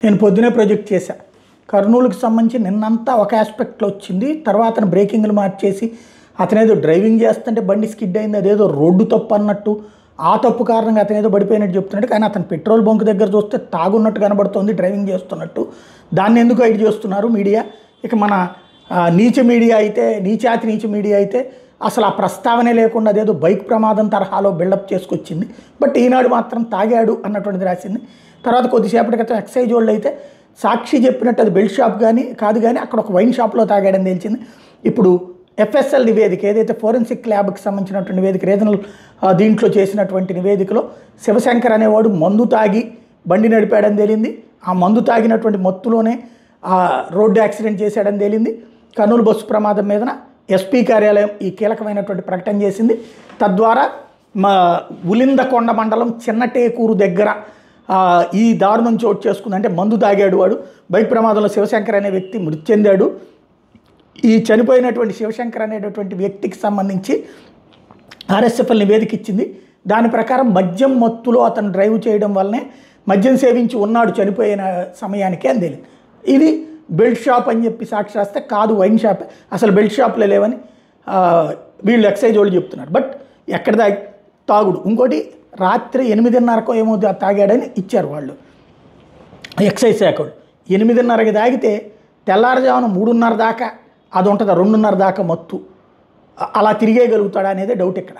నేను పొద్దునే ప్రొజెక్ట్ చేశా. కర్నూలుకి సంబంధించి నిన్నంతా ఒక ఆస్పెక్ట్లో వచ్చింది. తర్వాత అతను బ్రేకింగ్లు మార్చేసి అతనేదో డ్రైవింగ్ చేస్తుంటే బండి స్కిడ్ అయింది, అదేదో రోడ్డు తప్పు అన్నట్టు, ఆ తప్పు కారణంగా అతనేదో పడిపోయినట్టు చెప్తున్నాడు. కానీ అతను పెట్రోల్ బంక్ దగ్గర చూస్తే తాగున్నట్టు కనబడుతోంది, డ్రైవింగ్ చేస్తున్నట్టు. దాన్ని ఎందుకు హైడ్ చేస్తున్నారు మీడియా? ఇక మన నీచ మీడియా అయితే, నీచాతి నీచ మీడియా అయితే అసలు ఆ ప్రస్తావనే లేకుండా అదేదో బైక్ ప్రమాదం తరహాలో బిల్డప్ చేసుకొచ్చింది. బట్ ఈనాడు మాత్రం తాగాడు అన్నటువంటిది రాసింది. తర్వాత కొద్దిసేపటి క్రితం ఎక్సైజ్ వాళ్ళు అయితే సాక్షి చెప్పినట్టు అది బెల్ట్ షాప్ కాదు కానీ అక్కడ ఒక వైన్ షాప్లో తాగాడని తెలిసింది. ఇప్పుడు ఎఫ్ఎస్ఎల్ నివేదిక ఏదైతే ఫోరెన్సిక్ ల్యాబ్కి సంబంధించినటువంటి నివేదిక రీజనల్ దీంట్లో చేసినటువంటి నివేదికలో శివశంకర్ అనేవాడు మందు తాగి బండి నడిపాడని తేలింది. ఆ మందు తాగినటువంటి మత్తులోనే రోడ్డు యాక్సిడెంట్ చేశాడని తేలింది. కర్నూలు బస్సు ప్రమాదం మీదన ఎస్పీ కార్యాలయం ఈ కీలకమైనటువంటి ప్రకటన చేసింది. తద్వారా ఉలిందకొండ మండలం చిన్నటేకూరు దగ్గర ఈ దారుణం చోటు చేసుకుంది. అంటే మందు తాగాడు వాడు. బైక్ ప్రమాదంలో శివశంకర్ అనే వ్యక్తి మృతి చెందాడు. ఈ చనిపోయినటువంటి శివశంకర్ అనేటటువంటి వ్యక్తికి సంబంధించి ఆర్ఎస్ఎఫ్ఎల్ నివేదిక ఇచ్చింది. దాని ప్రకారం మద్యం మత్తులో అతను డ్రైవ్ చేయడం వల్లనే మద్యం సేవించి ఉన్నాడు చనిపోయిన సమయానికి అని తెలియదు. ఇది బెల్ట్ షాప్ అని చెప్పి సాక్షి రాస్తే కాదు వైన్ షాప్, అసలు బెల్ట్ షాప్లే లేవని వీళ్ళు ఎక్సైజ్ వాళ్ళు చెప్తున్నారు. బట్ ఎక్కడ తాగుడు. ఇంకోటి రాత్రి 8:30కో ఏమో తాగాడని ఇచ్చారు వాళ్ళు ఎక్సైజ్ శాఖ వాళ్ళు. 8:30కి తాగితే తెల్లారుజామున 3:30 దాకా అది ఉంటుందా, 2:30 దాకా మత్తు అలా తిరిగేయగలుగుతాడా అనేది డౌట్ ఇక్కడ.